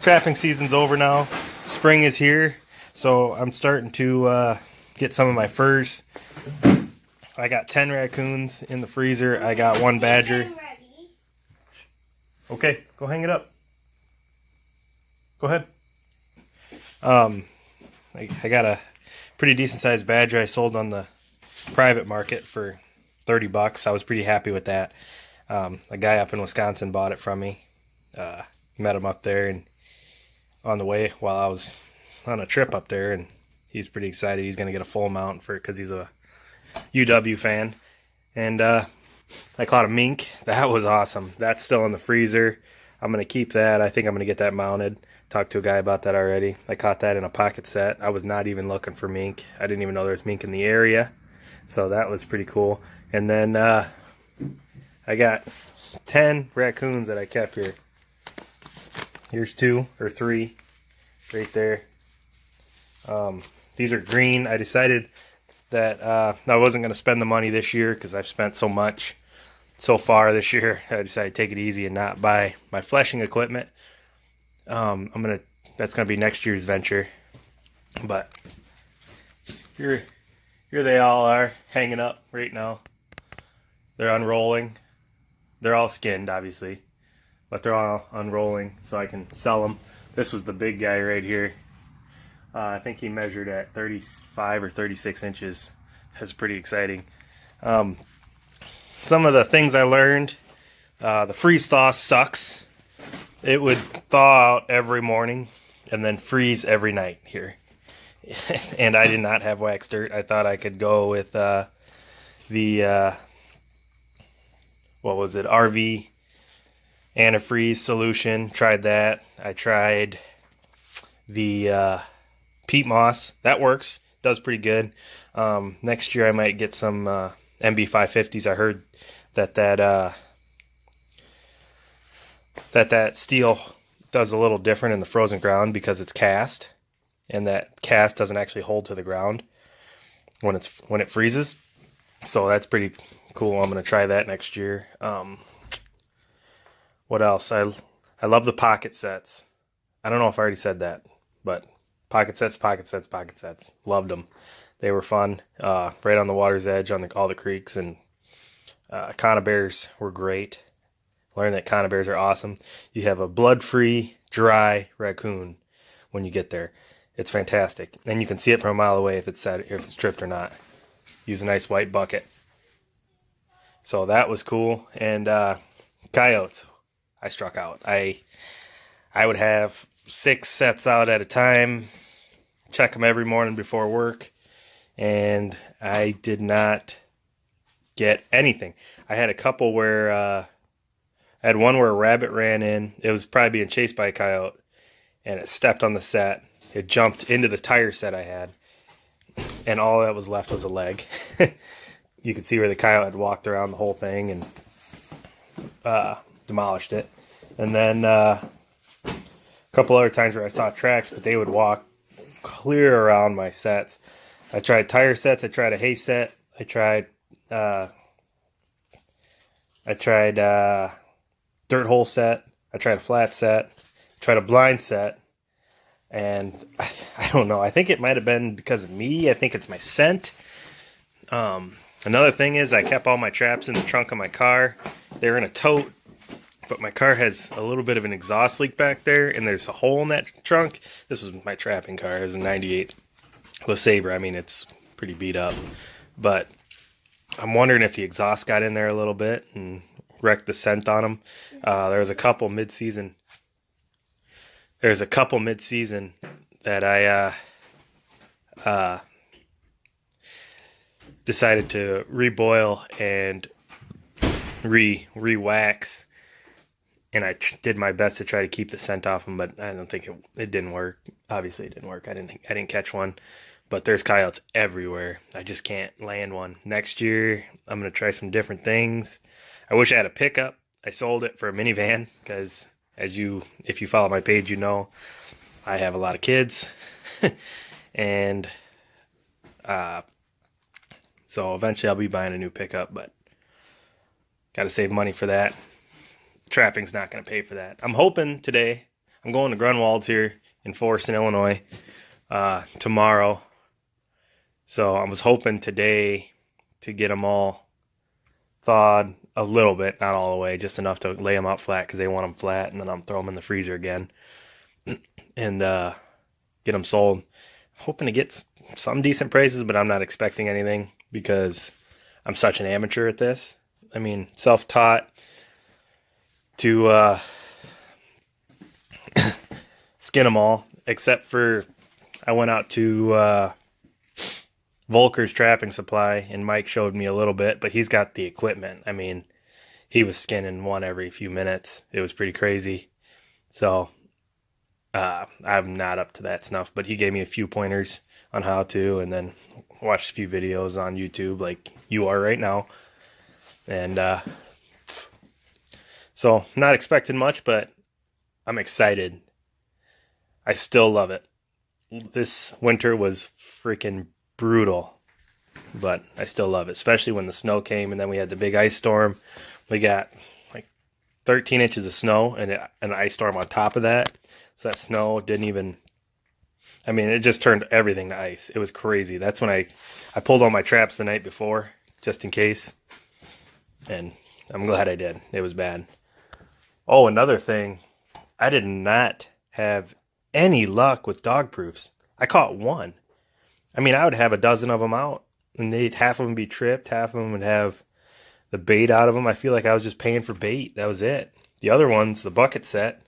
Trapping season's over now. Spring is here, so I'm starting to get some of my furs. I got 10 raccoons in the freezer. I got one badger. Okay, go hang it up. Go ahead. I got a pretty decent sized badger I sold on the private market for $30. I was pretty happy with that. A guy up in Wisconsin bought it from me. Met him up there and on the way while I was on a trip up there, and he's pretty excited. He's going to get a full mount for it because he's a UW fan. And I caught a mink. That was awesome. That's still in the freezer. I'm going to keep that. I think I'm going to get that mounted. Talked to a guy about that already. I caught that in a pocket set. I was not even looking for mink. I didn't even know there was mink in the area. So that was pretty cool. And then I got 10 raccoons that I kept here. Here's 2 or 3 right there. These are green. I decided that I wasn't going to spend the money this year because I've spent so much so far this year. I decided to take it easy and not buy my fleshing equipment. That's gonna be next year's venture. But here they all are hanging up right now. They're unrolling. They're all skinned, obviously, but they're all unrolling so I can sell them. This was the big guy right here. I think he measured at 35 or 36 inches. That's pretty exciting. Some of the things I learned, the freeze thaw sucks. It would thaw out every morning and then freeze every night here. And I did not have wax dirt. I thought I could go with the what was it, RV antifreeze solution. Tried that. I tried the peat moss. That works. Does pretty good. Next year I might get some MB550s. I heard that steel does a little different in the frozen ground because it's cast, and that cast doesn't actually hold to the ground when it freezes. So that's pretty cool. I'm going to try that next year. What else? I love the pocket sets. I don't know if I already said that, but pocket sets. Loved them. They were fun. Right on the water's edge on all the creeks, and conibears were great. Learned that conibears are awesome. You have a blood-free, dry raccoon when you get there. It's fantastic. And you can see it from a mile away if it's tripped or not. Use a nice white bucket. So that was cool. And coyotes, I struck out. I would have 6 sets out at a time, check them every morning before work, and I did not get anything. I had a couple where I had one where a rabbit ran in. It was probably being chased by a coyote, and it stepped on the set. It jumped into the tire set I had, and all that was left was a leg. You could see where the coyote had walked around the whole thing and demolished it. And then a couple other times where I saw tracks, but they would walk clear around my sets. I tried tire sets. I tried a hay set. I tried dirt hole set. I tried a flat set. I tried a blind set. And I don't know. I think it might have been because of me. I think it's my scent. Another thing is I kept all my traps in the trunk of my car. They're in a tote, but my car has a little bit of an exhaust leak back there, and there's a hole in that trunk. This was my trapping car. It was a 98 LeSabre. I mean, it's pretty beat up. But I'm wondering if the exhaust got in there a little bit and wrecked the scent on them. There was a couple mid-season. That I decided to reboil and re-wax, and I did my best to try to keep the scent off them, but I don't think it didn't work. Obviously, it didn't work. I didn't catch one. But there's coyotes everywhere. I just can't land one. Next year, I'm gonna try some different things. I wish I had a pickup. I sold it for a minivan because, if you follow my page, you know I have a lot of kids, and so eventually I'll be buying a new pickup, but got to save money for that. trapping's not going to pay for that. I'm hoping today, I'm going to Grunwald's here in Forreston, Illinois, tomorrow. So I was hoping today to get them all thawed a little bit, not all the way, just enough to lay them out flat because they want them flat, and then I'm throw them in the freezer again and get them sold. Hoping to get some decent prices, but I'm not expecting anything because I'm such an amateur at this. I mean, self-taught to skin them all, except for I went out to Volker's Trapping Supply, and Mike showed me a little bit, but he's got the equipment. I mean, he was skinning one every few minutes. It was pretty crazy. So I'm not up to that snuff, but he gave me a few pointers on how to, and then watched a few videos on YouTube like you are right now. And so not expecting much, but I'm excited. I still love it. This winter was freaking brutal, but I still love it, especially when the snow came and then we had the big ice storm. We got like 13 inches of snow and an ice storm on top of that. So that snow didn't even, I mean, it just turned everything to ice. It was crazy. That's when I pulled all my traps the night before, just in case. And I'm glad I did. It was bad. Oh, another thing. I did not have any luck with dog proofs. I caught one. I mean, I would have a dozen of them out, and half of them be tripped, half of them would have the bait out of them. I feel like I was just paying for bait. That was it. The other ones, the bucket set,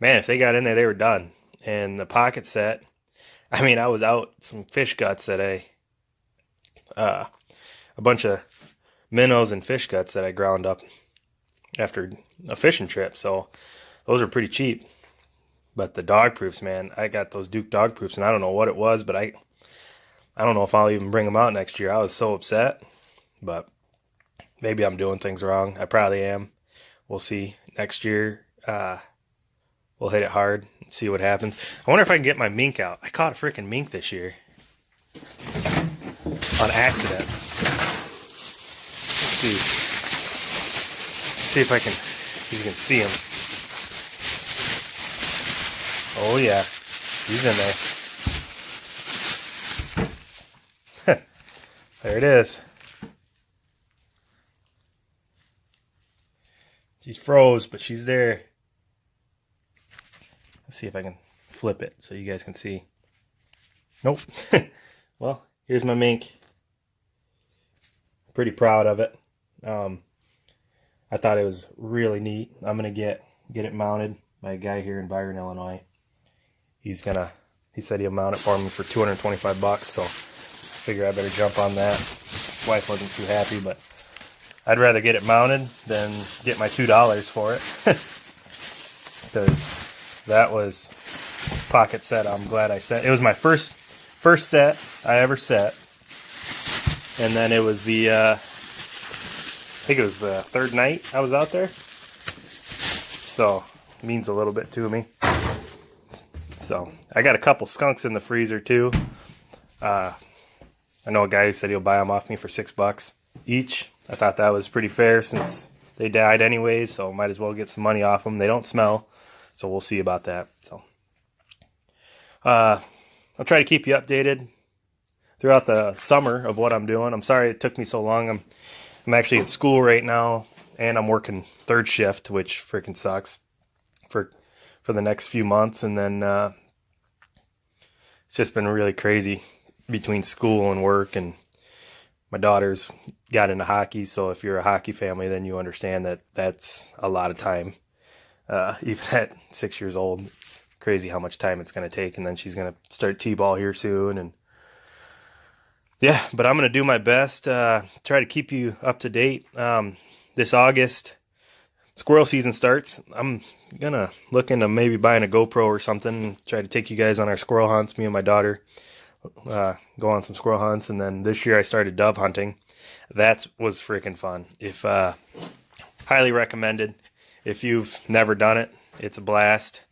man, if they got in there, they were done. And the pocket set, I mean, I was out some fish guts that a bunch of minnows and fish guts that I ground up after a fishing trip. So those are pretty cheap. But the dog proofs, man, I got those Duke dog proofs, and I don't know what it was, but I don't know if I'll even bring them out next year. I was so upset, but maybe I'm doing things wrong. I probably am. We'll see. Next year, we'll hit it hard and see what happens. I wonder if I can get my mink out. I caught a freaking mink this year on accident. Let's see. See if you can see him. Oh yeah, he's in there. There it is. She's froze, but she's there. Let's see if I can flip it so you guys can see. Nope. Well, here's my mink. Pretty proud of it. I thought it was really neat. I'm gonna get it mounted by a guy here in Byron, Illinois. He said he'll mount it for me for $225, so figure I better jump on that. Wife wasn't too happy, but I'd rather get it mounted than get my $2 for it. Because that was pocket set. I'm glad I set. It was my first set I ever set. And then it was I think it was the third night I was out there. So it means a little bit to me. So I got a couple skunks in the freezer too. I know a guy who said he'll buy them off me for $6 each. I thought that was pretty fair since they died anyways, so might as well get some money off them. They don't smell, so we'll see about that. So I'll try to keep you updated throughout the summer of what I'm doing. I'm sorry it took me so long. I'm actually at school right now, and I'm working third shift, which freaking sucks for the next few months. And then it's just been really crazy between school and work, and my daughter's got into hockey, so if you're a hockey family, then you understand that that's a lot of time. Even at 6 years old, it's crazy how much time it's going to take, and then she's going to start t-ball here soon. And yeah, but I'm going to do my best, try to keep you up to date. This August, squirrel season starts. I'm going to look into maybe buying a GoPro or something and try to take you guys on our squirrel hunts, me and my daughter. Go on some squirrel hunts. And then this year I started dove hunting. That was freaking fun. Highly recommended. If you've never done it, it's a blast.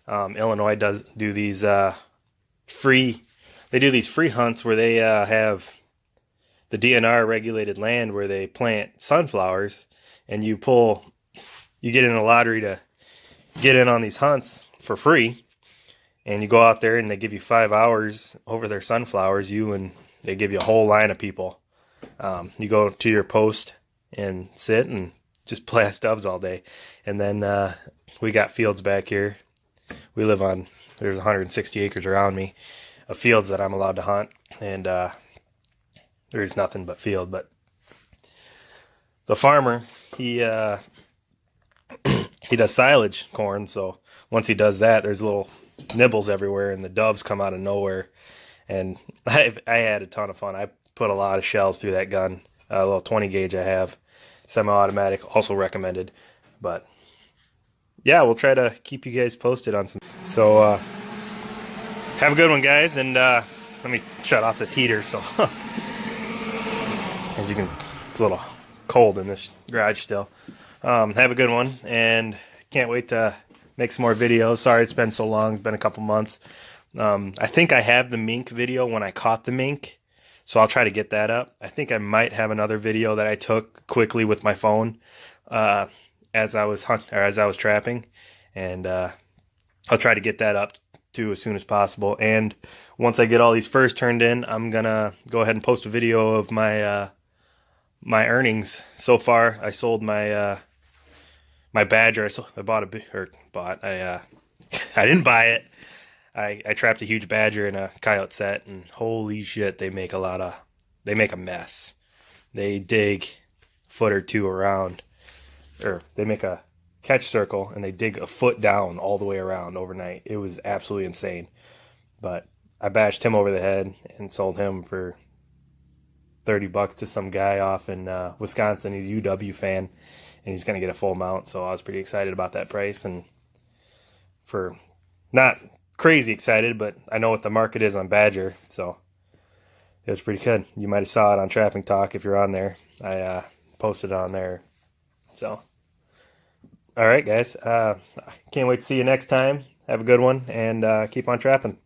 Illinois does do these free hunts where they have the DNR regulated land where they plant sunflowers, and you pull you get in the lottery to get in on these hunts for free, and you go out there and they give you 5 hours over their sunflowers. They give you a whole line of people. You go to your post and sit and just blast doves all day. And then we got fields back here. We live on, there's 160 acres around me of fields that I'm allowed to hunt, and there's nothing but field. But the farmer, he he does silage corn, so once he does that, there's little nibbles everywhere, and the doves come out of nowhere. And I had a ton of fun. I put a lot of shells through that gun, a little 20 gauge I have, semi-automatic, also recommended. But yeah, we'll try to keep you guys posted on some. So have a good one, guys, and let me shut off this heater. So as you can, it's a little cold in this garage still. Have a good one, and can't wait to make some more videos. Sorry it's been so long. It's been a couple months. I think I have the mink video when I caught the mink, so I'll try to get that up. I think I might have another video that I took quickly with my phone as I was trapping, and I'll try to get that up too as soon as possible. And once I get all these furs turned in, I'm gonna go ahead and post a video of my my earnings so far. I sold my my badger. I didn't buy it. I trapped a huge badger in a coyote set, and holy shit, they make a mess. They dig a foot or two around, or they make a catch circle, and they dig a foot down all the way around overnight. It was absolutely insane. But I bashed him over the head and sold him for $30 to some guy off in Wisconsin. He's a UW fan, and he's going to get a full mount, so I was pretty excited about that price. And for not crazy excited, but I know what the market is on badger, so it was pretty good. You might have saw it on Trapping Talk if you're on there. I posted it on there. So all right, guys, can't wait to see you next time. Have a good one, and keep on trapping.